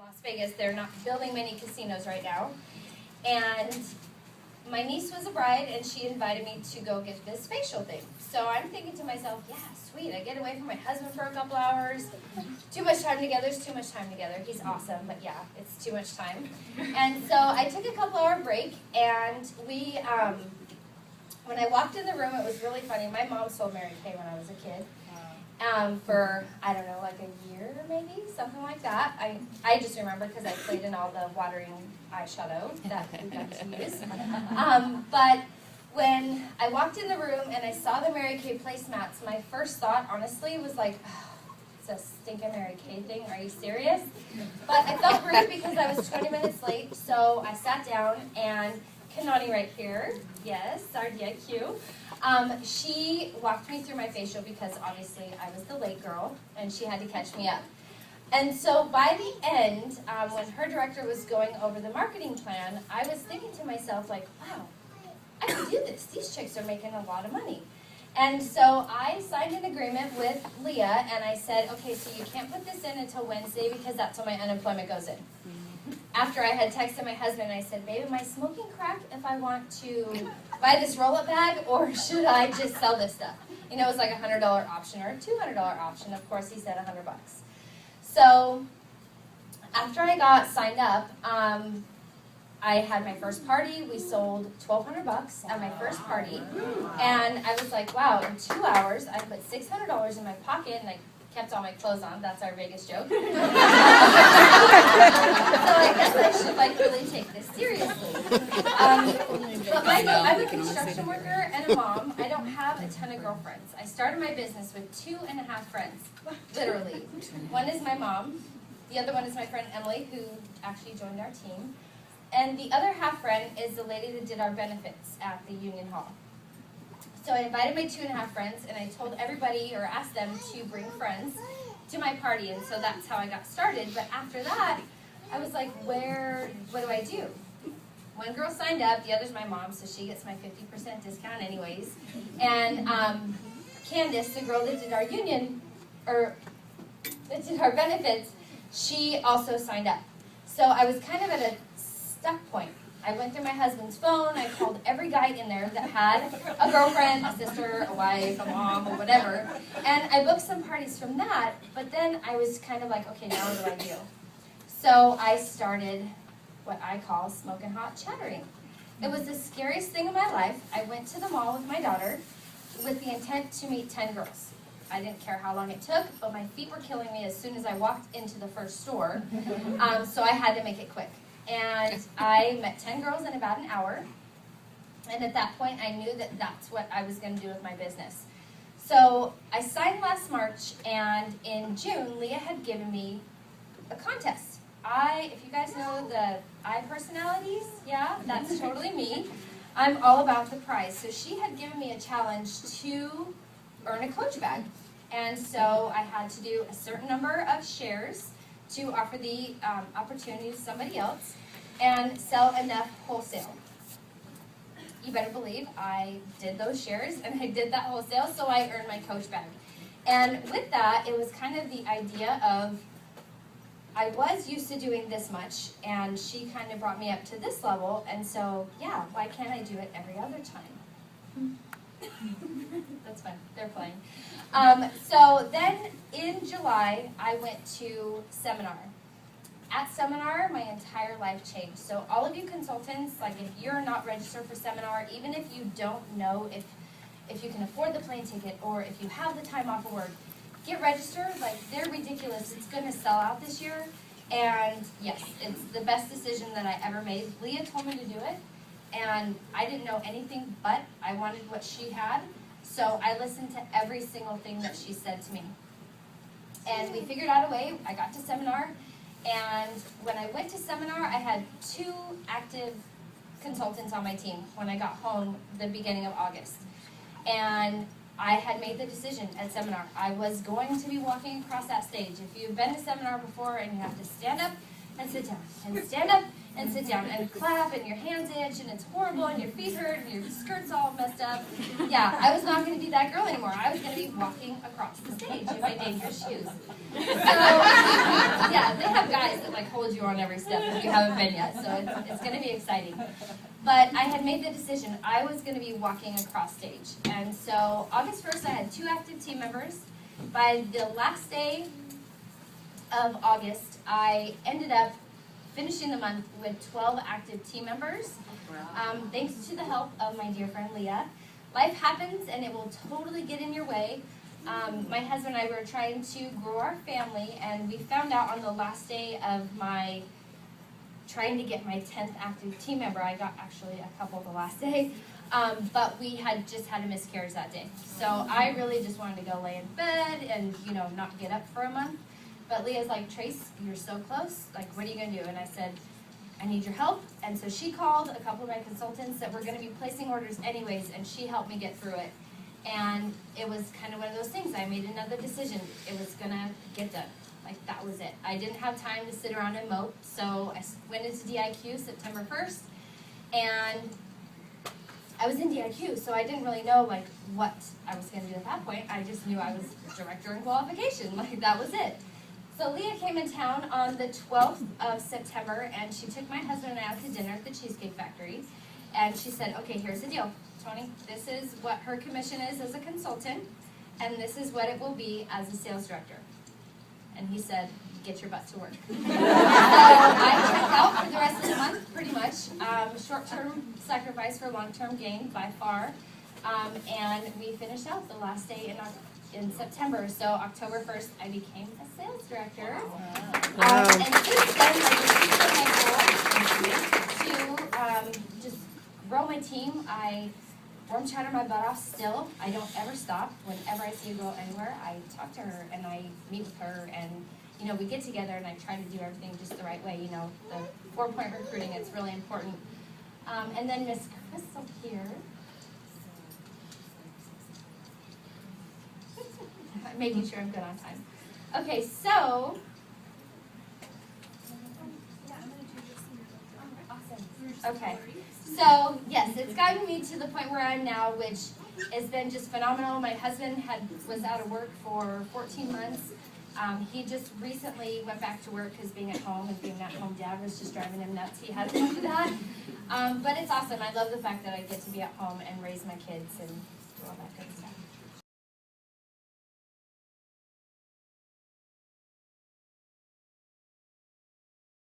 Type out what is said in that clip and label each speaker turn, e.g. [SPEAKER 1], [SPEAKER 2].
[SPEAKER 1] Las Vegas. They're not building many casinos right now. And my niece was a bride, and she invited me to go get this facial thing. So I'm thinking to myself, yeah, sweet, I get away from my husband for a couple hours. Too much time together is too much time together. He's awesome, but yeah, it's too much time. And so I took a couple-hour break, and we, when I walked in the room, it was really funny. My mom sold Mary Kay when I was a kid. For, I don't know, like a year maybe, something like that. I just remember because I played in all the watering eyeshadow that we got to use. But when I walked in the room and I saw the Mary Kay placemats, my first thought, honestly, was like, oh, it's a stinking Mary Kay thing, are you serious? But I felt rude because I was 20 minutes late, so I sat down, and Kanani right here, yes, our DIQ, she walked me through my facial because obviously I was the late girl and she had to catch me up. And so by the end, when her director was going over the marketing plan, I was thinking to myself like, wow, I can do this. These chicks are making a lot of money. And so I signed an agreement with Leah and I said, okay, so you can't put this in until Wednesday because that's when my unemployment goes in. After I had texted my husband, I said, babe, am I smoking crack if I want to buy this roll-up bag, or should I just sell this stuff? You know, it was like a $100 option or a $200 option. Of course, he said $100. So after I got signed up, I had my first party. We sold $1,200 at my first party. And I was like, wow, in 2 hours, I put $600 in my pocket, and I kept all my clothes on. That's our Vegas joke. So I guess I should really take this seriously. But I'm a construction worker and a mom. I don't have a ton of girlfriends. I started my business with 2.5 friends, literally. One is my mom. The other one is my friend Emily, who actually joined our team. And the other half friend is the lady that did our benefits at the Union Hall. So I invited my 2.5 friends, and I told everybody, or asked them to bring friends to my party, and so that's how I got started. But after that, I was like, what do I do? One girl signed up, the other's my mom, so she gets my 50% discount anyways. And Candace, the girl that did our union, or that did our benefits, she also signed up. So I was kind of at a stuck point. I went through my husband's phone, I called every guy in there that had a girlfriend, a sister, a wife, a mom, or whatever, and I booked some parties from that, but then I was kind of like, okay, now what do I do? So I started what I call smoking hot chattering. It was the scariest thing in my life. I went to the mall with my daughter with the intent to meet 10 girls. I didn't care how long it took, but my feet were killing me as soon as I walked into the first store, so I had to make it quick. And I met 10 girls in about an hour, and at that point I knew that that's what I was going to do with my business. So I signed last March, and in June, Leah had given me a contest. If you guys know the I personalities, yeah, that's totally me. I'm all about the prize. So she had given me a challenge to earn a Coach bag. And so I had to do a certain number of shares to offer the opportunity to somebody else and sell enough wholesale. You better believe I did those shares and I did that wholesale, so I earned my Coach bag. And with that, it was kind of the idea of, I was used to doing this much, and she kind of brought me up to this level, and so, yeah, why can't I do it every other time? That's fun. They're playing. So then in July, I went to seminar. At seminar, my entire life changed. So all of you consultants, like if you're not registered for seminar, even if you don't know if you can afford the plane ticket or if you have the time off of work, get registered. Like, they're ridiculous. It's going to sell out this year. And yes, it's the best decision that I ever made. Leah told me to do it, and I didn't know anything, but I wanted what she had. So I listened to every single thing that she said to me. And we figured out a way. I got to seminar, and when I went to seminar, I had 2 active consultants on my team when I got home the beginning of August. And I had made the decision at seminar. I was going to be walking across that stage. If you've been to seminar before and you have to stand up and sit down, and stand up and sit down and clap, and your hands itch, and it's horrible, and your feet hurt, and your skirt's all messed up. Yeah, I was not going to be that girl anymore. I was going to be walking across the stage in my dangerous shoes. So, yeah, they have guys that like hold you on every step if you haven't been yet, so it's going to be exciting. But I had made the decision I was going to be walking across stage. And so August 1st, I had 2 active team members. By the last day of August, I ended up finishing the month with 12 active team members. Thanks to the help of my dear friend Leah. Life happens and it will totally get in your way. My husband and I were trying to grow our family, and we found out on the last day of my trying to get my 10th active team member. I got actually a couple the last day, but we had just had a miscarriage that day. So I really just wanted to go lay in bed and, you know, not get up for a month. But Leah's like, Trace, you're so close. Like, what are you going to do? And I said, I need your help. And so she called a couple of my consultants that were going to be placing orders anyways, and she helped me get through it. And it was kind of one of those things. I made another decision. It was going to get done. Like, that was it. I didn't have time to sit around and mope, so I went into DIQ September 1st, and I was in DIQ, so I didn't really know, like, what I was going to do at that point. I just knew I was director in qualification. Like, that was it. So Leah came in town on the 12th of September, and she took my husband and I out to dinner at the Cheesecake Factory, and she said, okay, here's the deal, Tony. This is what her commission is as a consultant, and this is what it will be as a sales director. And he said, get your butt to work. So I checked out for the rest of the month, pretty much. Short-term sacrifice for long-term gain, by far. And we finished out the last day in September. So October 1st, I became a sales director.
[SPEAKER 2] Wow.
[SPEAKER 1] And since then, my goal to just grow my team. I warm chatter my butt off still. I don't ever stop. Whenever I see a girl anywhere, I talk to her and I meet with her, and you know, we get together and I try to do everything just the right way. You know, the 4-point recruiting, it's really important. And then Miss Crystal here. Making sure I'm good on time. Okay, so awesome. Okay. So, yes, it's gotten me to the point where I am now, which has been just phenomenal. My husband was out of work for 14 months. He just recently went back to work because being at home and being that home dad was just driving him nuts. He had enough of that. But it's awesome. I love the fact that I get to be at home and raise my kids and do all that good stuff.